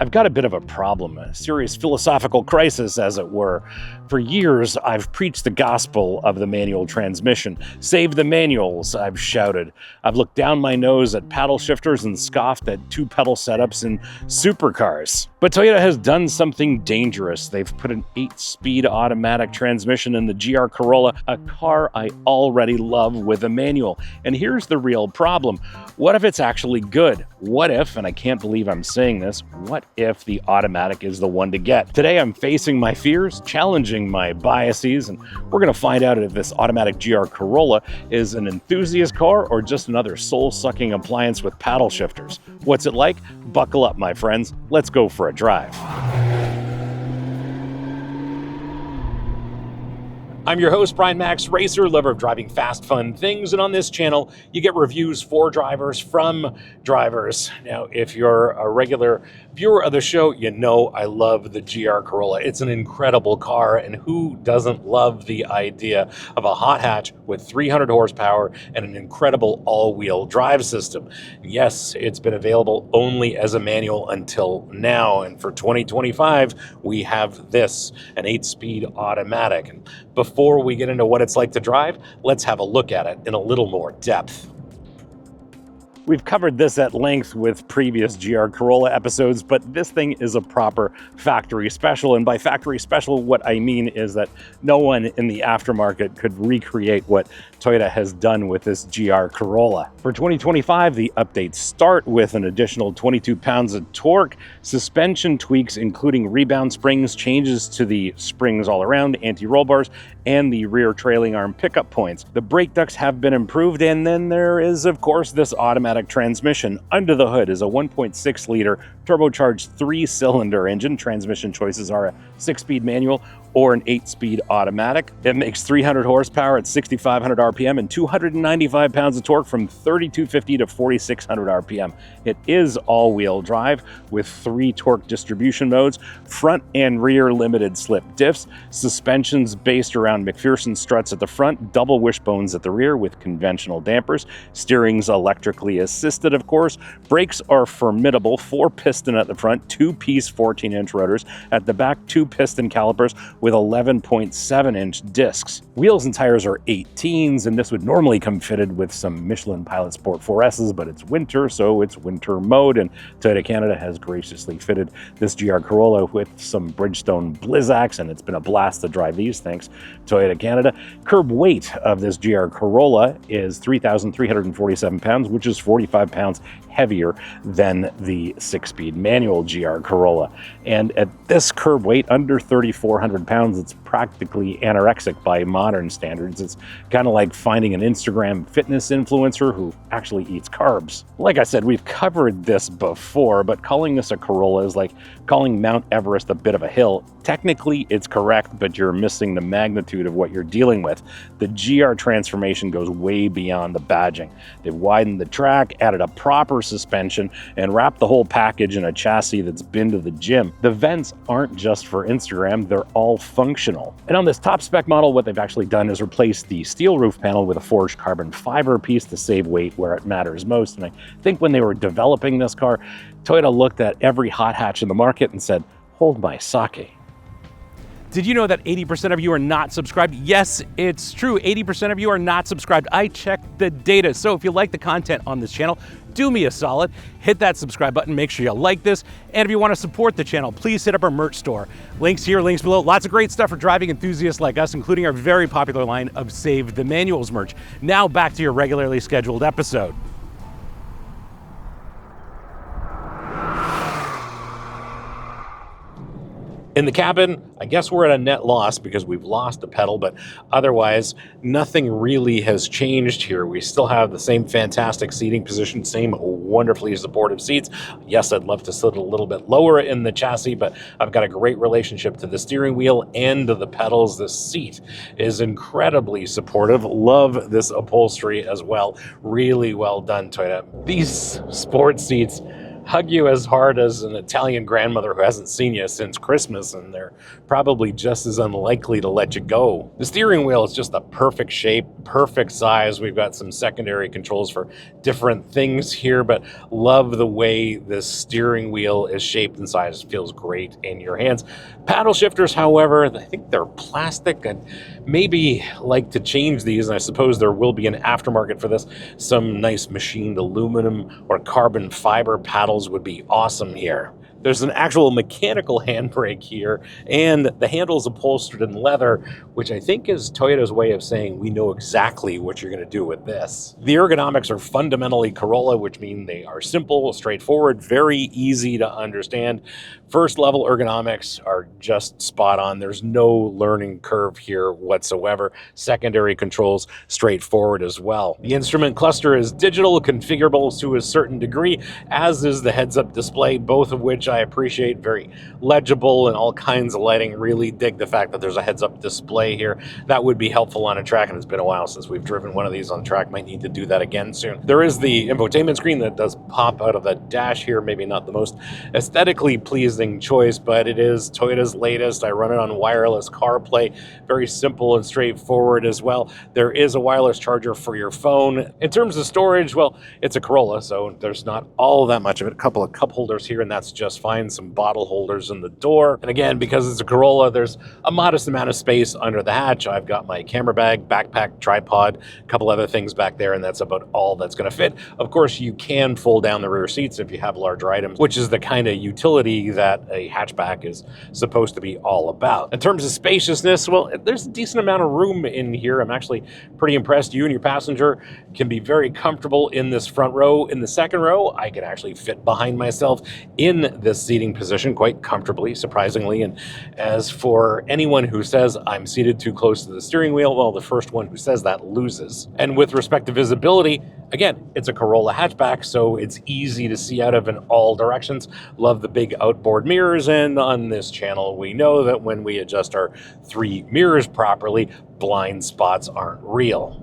I've got a bit of a problem, a serious philosophical crisis, as it were. For years, I've preached the gospel of the manual transmission. Save the manuals, I've shouted. I've looked down my nose at paddle shifters and scoffed at two-pedal setups in supercars. But Toyota has done something dangerous. They've put an 8-speed automatic transmission in the GR Corolla, a car I already love, with a manual. And here's the real problem. What if it's actually good? What if, and I can't believe I'm saying this, what if the automatic is the one to get? Today I'm facing my fears, challenging my biases, and we're going to find out if this automatic GR Corolla is an enthusiast car or just another soul-sucking appliance with paddle shifters. What's it like? Buckle up, my friends. Let's go for a drive. I'm your host, Brian Makse, racer, lover of driving fast, fun things, and on this channel, you get reviews for drivers from drivers. Now, if you're a regular viewer of the show, you know I love the GR Corolla. It's an incredible car, and who doesn't love the idea of a hot hatch with 300 horsepower and an incredible all-wheel drive system? Yes, it's been available only as a manual until now, and for 2025, we have this, an 8-speed automatic. And before we get into what it's like to drive, let's have a look at it in a little more depth. We've covered this at length with previous GR Corolla episodes, but this thing is a proper factory special. And by factory special, what I mean is that no one in the aftermarket could recreate what Toyota has done with this GR Corolla. For 2025, the updates start with an additional 22 pounds of torque, suspension tweaks including rebound springs, changes to the springs all around, anti-roll bars, and the rear trailing arm pickup points. The brake ducts have been improved, and then there is, of course, this automatic transmission. Under the hood is a 1.6-liter turbocharged 3-cylinder engine. Transmission choices are a 6-speed manual or an 8-speed automatic. It makes 300 horsepower at 6,500 RPM and 295 pounds of torque from 3,250 to 4,600 RPM. It is all-wheel drive with 3 torque distribution modes, front and rear limited slip diffs, suspensions based around McPherson struts at the front, double wishbones at the rear with conventional dampers, steering's electrically assisted, of course. Brakes are formidable, 4-piston at the front, 2-piece 14-inch rotors. At the back, 2 piston calipers with 11.7-inch discs. Wheels and tires are 18s, and this would normally come fitted with some Michelin Pilot Sport 4S's, but it's winter, so it's winter mode, and Toyota Canada has graciously fitted this GR Corolla with some Bridgestone Blizzaks, and it's been a blast to drive these, thanks Toyota Canada. Curb weight of this GR Corolla is 3,347 pounds, which is 45 pounds heavier than the 6-speed manual GR Corolla. And at this curb weight, under 3,400 pounds, it's practically anorexic by modern standards. It's kind of like finding an Instagram fitness influencer who actually eats carbs. Like I said, we've covered this before, but calling this a Corolla is like calling Mount Everest a bit of a hill. Technically, it's correct, but you're missing the magnitude of what you're dealing with. The GR transformation goes way beyond the badging. They've widened the track, added a proper suspension, and wrapped the whole package in a chassis that's been to the gym. The vents aren't just for Instagram, they're all functional. And on this top spec model, what they've actually done is replace the steel roof panel with a forged carbon fiber piece to save weight where it matters most. And I think when they were developing this car, Toyota looked at every hot hatch in the market and said, hold my sake. Did you know that 80% of you are not subscribed? Yes, it's true. 80% of you are not subscribed. I checked the data. So if you like the content on this channel, do me a solid, hit that subscribe button, make sure you like this. And if you want to support the channel, please hit up our merch store. Links here, links below. Lots of great stuff for driving enthusiasts like us, including our very popular line of Save the Manuals merch. Now back to your regularly scheduled episode. In the cabin, I guess we're at a net loss because we've lost a pedal, but otherwise, nothing really has changed here. We still have the same fantastic seating position, same wonderfully supportive seats. Yes, I'd love to sit a little bit lower in the chassis, but I've got a great relationship to the steering wheel and to the pedals. The seat is incredibly supportive. Love this upholstery as well. Really well done, Toyota. These sport seats hug you as hard as an Italian grandmother who hasn't seen you since Christmas, and they're probably just as unlikely to let you go. The steering wheel is just the perfect shape, perfect size. We've got some secondary controls for different things here, but love the way this steering wheel is shaped and sized. It feels great in your hands. Paddle shifters, however, I think they're plastic. I'd maybe like to change these, and I suppose there will be an aftermarket for this. Some nice machined aluminum or carbon fiber paddles would be awesome here. There's an actual mechanical handbrake here, and the handle is upholstered in leather, which I think is Toyota's way of saying we know exactly what you're going to do with this. The ergonomics are fundamentally Corolla, which mean they are simple, straightforward, very easy to understand. First level ergonomics are just spot on. There's no learning curve here whatsoever. Secondary controls straightforward as well. The instrument cluster is digital, configurable to a certain degree, as is the heads-up display, both of which I appreciate, very legible and all kinds of lighting. Really dig the fact that there's a heads-up display here. That would be helpful on a track, and it's been a while since we've driven one of these on track. Might need to do that again soon. There is the infotainment screen that does pop out of the dash here. Maybe not the most aesthetically pleasing choice, but it is Toyota's latest. I run it on wireless CarPlay. Very simple and straightforward as well. There is a wireless charger for your phone. In terms of storage, well, it's a Corolla, so there's not all that much of it. A couple of cup holders here, and that's just fine. Some bottle holders in the door. And again, because it's a Corolla, there's a modest amount of space under the hatch. I've got my camera bag, backpack, tripod, a couple other things back there, and that's about all that's going to fit. Of course, you can fold down the rear seats if you have larger items, which is the kind of utility that a hatchback is supposed to be all about. In terms of spaciousness, well, there's a decent amount of room in here. I'm actually pretty impressed. You and your passenger can be very comfortable in this front row. In the second row, I can actually fit behind myself in this seating position quite comfortably, surprisingly. And as for anyone who says I'm seated too close to the steering wheel, well, the first one who says that loses. And with respect to visibility, again, it's a Corolla hatchback, so it's easy to see out of in all directions. Love the big outboard mirrors, and on this channel, we know that when we adjust our 3 mirrors properly, blind spots aren't real.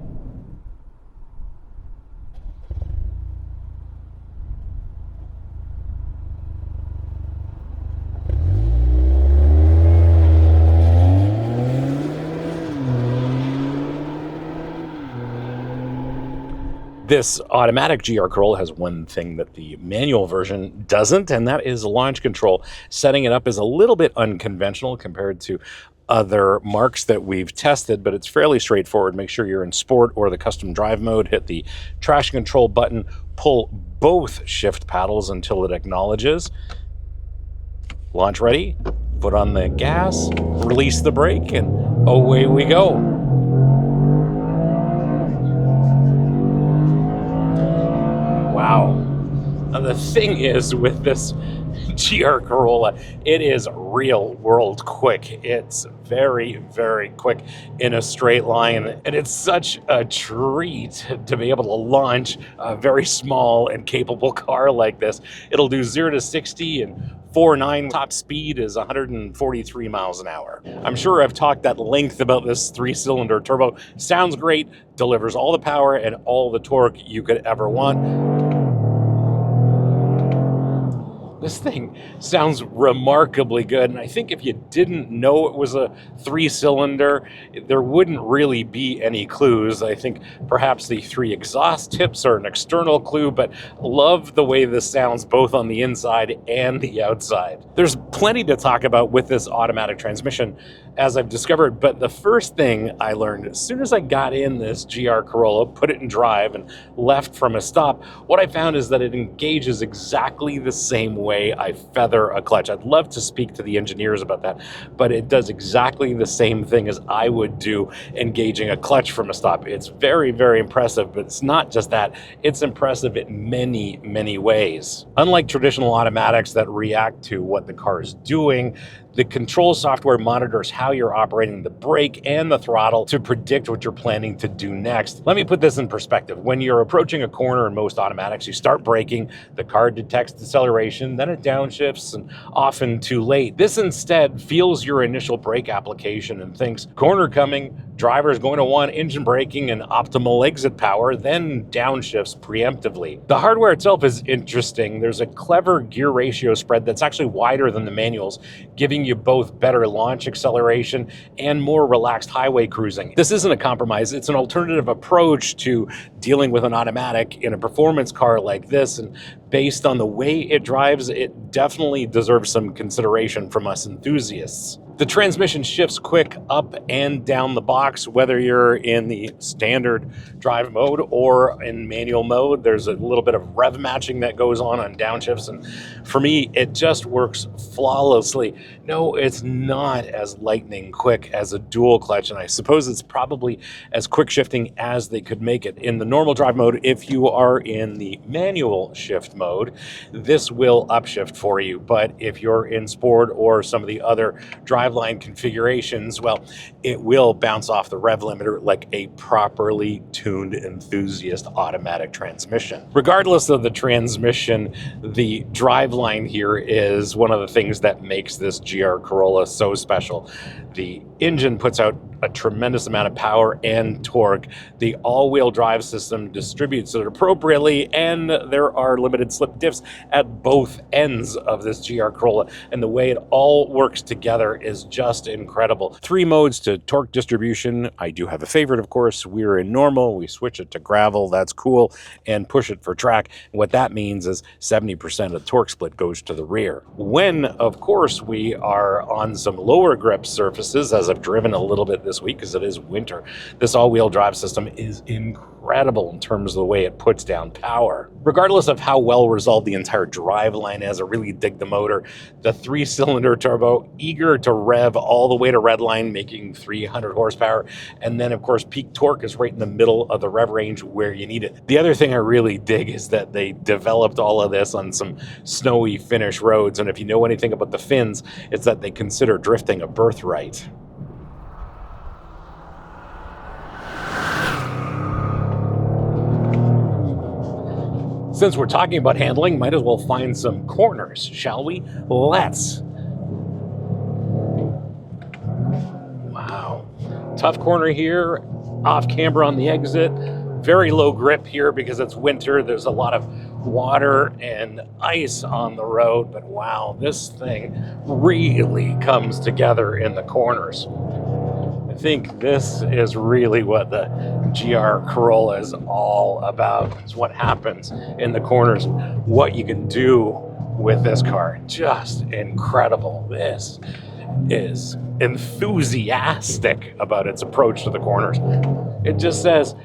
This automatic GR Corolla has one thing that the manual version doesn't, and that is launch control. Setting it up is a little bit unconventional compared to other marques that we've tested, but it's fairly straightforward. Make sure you're in sport or the custom drive mode, hit the traction control button, pull both shift paddles until it acknowledges. Launch ready, foot on the gas, release the brake, and away we go. Wow. Now the thing is with this GR Corolla, it is real world quick. It's very, very quick in a straight line, and it's such a treat to be able to launch a very small and capable car like this. It'll do 0 to 60 in 4.9. Top speed is 143 miles an hour. I'm sure I've talked at length about this 3-cylinder turbo. Sounds great, delivers all the power and all the torque you could ever want. This thing sounds remarkably good, and I think if you didn't know it was a 3-cylinder, there wouldn't really be any clues. I think perhaps the 3 exhaust tips are an external clue, but love the way this sounds both on the inside and the outside. There's plenty to talk about with this automatic transmission, as I've discovered, but the first thing I learned as soon as I got in this GR Corolla, put it in drive, and left from a stop, what I found is that it engages exactly the same way I feather a clutch. I'd love to speak to the engineers about that, but it does exactly the same thing as I would do engaging a clutch from a stop. It's very, very impressive, but it's not just that. It's impressive in many, many ways. Unlike traditional automatics that react to what the car is doing, the control software monitors how you're operating the brake and the throttle to predict what you're planning to do next. Let me put this in perspective. When you're approaching a corner in most automatics, you start braking, the car detects deceleration, then it downshifts, and often too late. This instead feels your initial brake application and thinks, corner coming, driver is going to want engine braking and optimal exit power, then downshifts preemptively. The hardware itself is interesting. There's a clever gear ratio spread that's actually wider than the manuals, giving you both better launch acceleration and more relaxed highway cruising. This isn't a compromise. It's an alternative approach to dealing with an automatic in a performance car like this, and based on the way it drives, it definitely deserves some consideration from us enthusiasts. The transmission shifts quick up and down the box, whether you're in the standard drive mode or in manual mode. There's a little bit of rev matching that goes on downshifts, and for me, it just works flawlessly. No, it's not as lightning quick as a dual clutch, and I suppose it's probably as quick shifting as they could make it. In the normal drive mode, if you are in the manual shift mode, this will upshift for you, but if you're in sport or some of the other driveline configurations, well, it will bounce off the rev limiter like a properly tuned enthusiast automatic transmission. Regardless of the transmission, the driveline here is one of the things that makes this GR Corolla so special. The engine puts out a tremendous amount of power and torque. The all-wheel drive system distributes it appropriately, and there are limited slip diffs at both ends of this GR Corolla, and the way it all works together is just incredible. 3 modes to torque distribution. I do have a favorite, of course. We're in normal, we switch it to gravel, that's cool, and push it for track. And what that means is 70% of the torque split goes to the rear. When, of course, we are on some lower grip surfaces, as I've driven a little bit this week because it is winter, this all-wheel drive system is incredible in terms of the way it puts down power. Regardless of how well resolved the entire driveline is, I really dig the motor. The 3-cylinder turbo, eager to rev all the way to redline, making 300 horsepower. And then, of course, peak torque is right in the middle of the rev range where you need it. The other thing I really dig is that they developed all of this on some snowy Finnish roads. And if you know anything about the Finns, it's that they consider drifting a birthright. Since we're talking about handling, might as well find some corners, shall we? Let's. Wow. Tough corner here, off camber on the exit. Very low grip here because it's winter. There's a lot of water and ice on the road, but wow, this thing really comes together in the corners. I think this is really what the GR Corolla is all about. It's what happens in the corners, what you can do with this car. Just incredible. This is enthusiastic about its approach to the corners. It just says,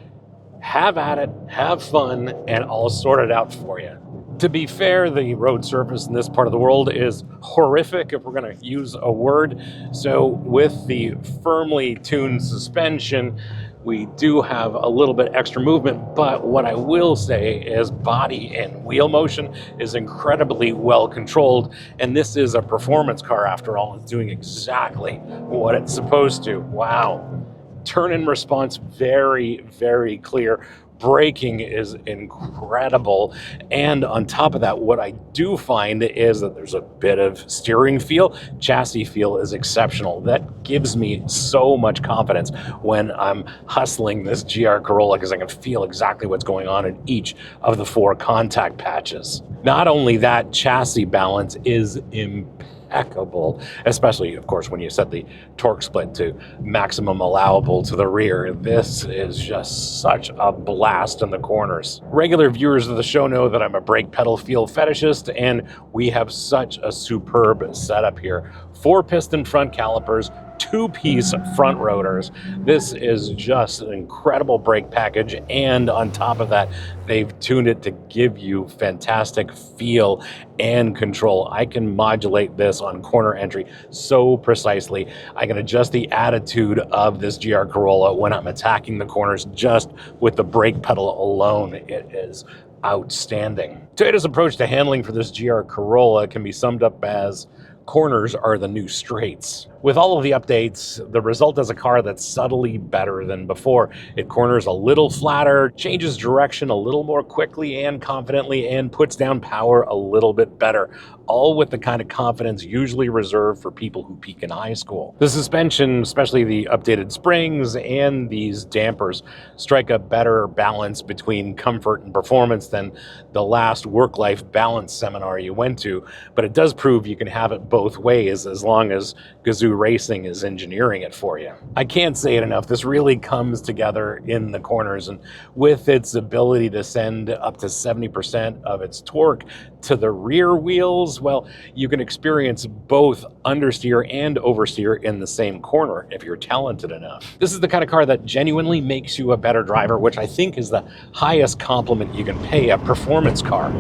have at it, have fun, and I'll sort it out for you. To be fair, the road surface in this part of the world is horrific, if we're going to use a word. So with the firmly tuned suspension, we do have a little bit extra movement, but what I will say is body and wheel motion is incredibly well controlled, and this is a performance car after all. It's doing exactly what it's supposed to. Wow. Turn-in response, very, very clear. Braking is incredible, and on top of that, what I do find is that there's a bit of steering feel. Chassis feel is exceptional. That gives me so much confidence when I'm hustling this GR Corolla because I can feel exactly what's going on in each of the 4 contact patches. Not only that, chassis balance is impeccable, especially, of course, when you set the torque split to maximum allowable to the rear. This is just such a blast in the corners. Regular viewers of the show know that I'm a brake pedal feel fetishist, and we have such a superb setup here. 4-piston front calipers, 2-piece front rotors. This is just an incredible brake package, and on top of that, they've tuned it to give you fantastic feel and control. I can modulate this on corner entry so precisely. I can adjust the attitude of this GR Corolla when I'm attacking the corners just with the brake pedal alone. It is outstanding. Toyota's approach to handling for this GR Corolla can be summed up as Corners are the new straights. With all of the updates, the result is a car that's subtly better than before. It corners a little flatter, changes direction a little more quickly and confidently, and puts down power a little bit better, all with the kind of confidence usually reserved for people who peak in high school. The suspension, especially the updated springs and these dampers, strike a better balance between comfort and performance than the last work-life balance seminar you went to, but it does prove you can have it both ways as long as GAZOO Racing is engineering it for you. I can't say it enough, this really comes together in the corners, and with its ability to send up to 70% of its torque to the rear wheels, well, you can experience both understeer and oversteer in the same corner if you're talented enough. This is the kind of car that genuinely makes you a better driver, which I think is the highest compliment you can pay a performance car.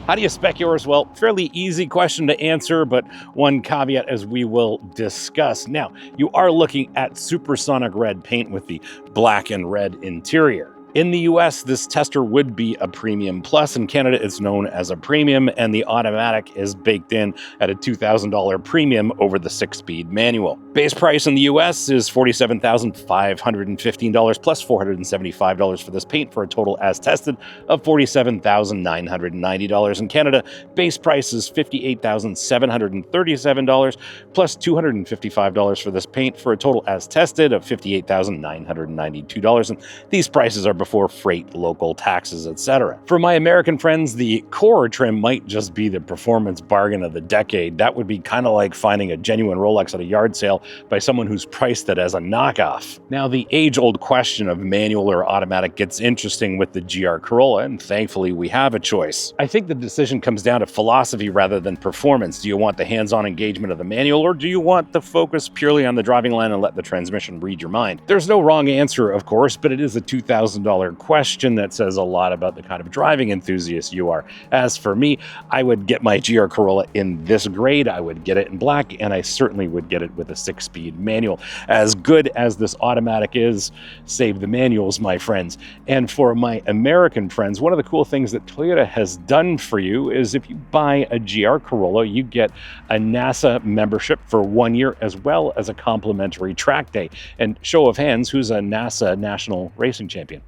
How do you spec yours? Well, fairly easy question to answer, but one caveat as we will discuss. Now, you are looking at supersonic red paint with the black and red interior. In the US, this tester would be a Premium Plus. In Canada, it's known as a Premium, and the automatic is baked in at a $2,000 premium over the 6-speed manual. Base price in the US is $47,515 plus $475 for this paint for a total as tested of $47,990. In Canada, base price is $58,737 plus $255 for this paint for a total as tested of $58,992. And these prices are before freight, local taxes, etc. For my American friends, the core trim might just be the performance bargain of the decade. That would be kind of like finding a genuine Rolex at a yard sale by someone who's priced it as a knockoff. Now, the age-old question of manual or automatic gets interesting with the GR Corolla, and thankfully we have a choice. I think the decision comes down to philosophy rather than performance. Do you want the hands-on engagement of the manual, or do you want the focus purely on the driving line and let the transmission read your mind? There's no wrong answer, of course, but it is a $2,000 question that says a lot about the kind of driving enthusiast you are. As for me, I would get my GR Corolla in this grade, I would get it in black, and I certainly would get it with a 6-speed manual. As good as this automatic is, save the manuals, my friends. And for my American friends, one of the cool things that Toyota has done for you is if you buy a GR Corolla, you get a NASA membership for 1 year as well as a complimentary track day. And show of hands, who's a NASA national racing champion?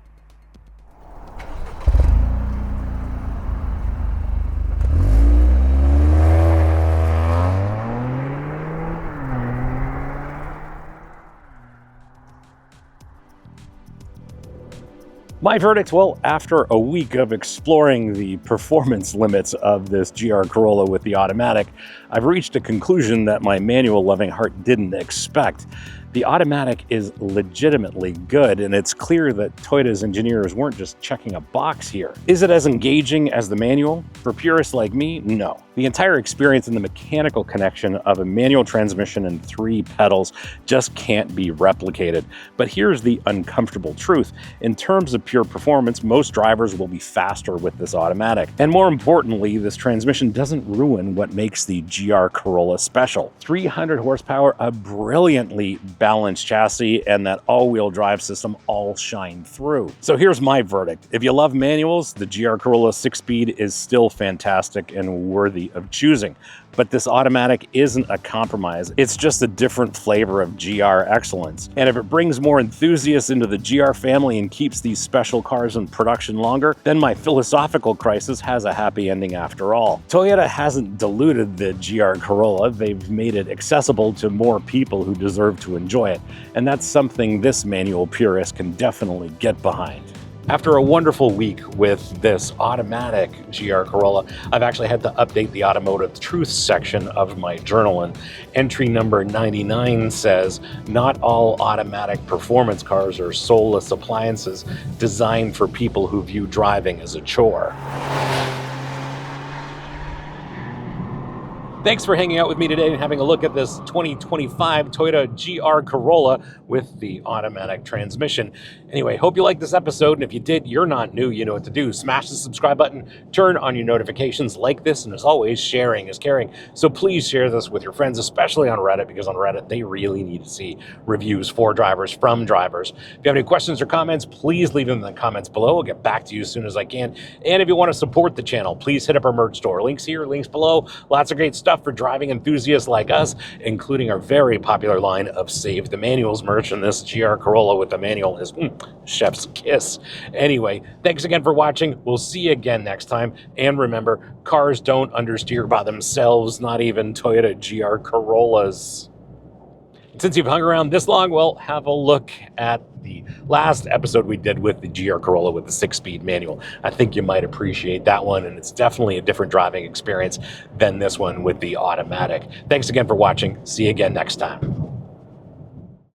My verdict, well, after a week of exploring the performance limits of this GR Corolla with the automatic, I've reached a conclusion that my manual-loving heart didn't expect. The automatic is legitimately good, and it's clear that Toyota's engineers weren't just checking a box here. Is it as engaging as the manual? For purists like me, no. The entire experience and the mechanical connection of a manual transmission and 3 pedals just can't be replicated. But here's the uncomfortable truth. In terms of pure performance, most drivers will be faster with this automatic. And more importantly, this transmission doesn't ruin what makes the GR Corolla special. 300 horsepower, a brilliantly balanced chassis, and that all-wheel drive system all shine through. So here's my verdict. If you love manuals, the GR Corolla 6-speed is still fantastic and worthy of choosing. But this automatic isn't a compromise. It's just a different flavor of GR excellence. And if it brings more enthusiasts into the GR family and keeps these special cars in production longer, then my philosophical crisis has a happy ending after all. Toyota hasn't diluted the GR Corolla. They've made it accessible to more people who deserve to enjoy it. And that's something this manual purist can definitely get behind. After a wonderful week with this automatic GR Corolla, I've actually had to update the automotive truth section of my journal, and entry number 99 says, "Not all automatic performance cars are soulless appliances designed for people who view driving as a chore." Thanks for hanging out with me today and having a look at this 2025 Toyota GR Corolla with the automatic transmission. Anyway, hope you liked this episode, and if you did, you're not new, you know what to do. Smash the subscribe button, turn on your notifications, like this, and as always, sharing is caring. So please share this with your friends, especially on Reddit, because on Reddit, they really need to see reviews for drivers from drivers. If you have any questions or comments, please leave them in the comments below. I'll get back to you as soon as I can. And if you want to support the channel, please hit up our merch store. Links here, links below. Lots of great stuff for driving enthusiasts like us, including our very popular line of Save the Manuals merch, and this GR Corolla with the manual is chef's kiss. Anyway, thanks again for watching. We'll see you again next time, and remember, cars don't understeer by themselves, not even Toyota GR Corollas. Since you've hung around this long, well, have a look at the last episode we did with the GR Corolla with the 6-speed manual. I think you might appreciate that one, and it's definitely a different driving experience than this one with the automatic. Thanks again for watching. See you again next time.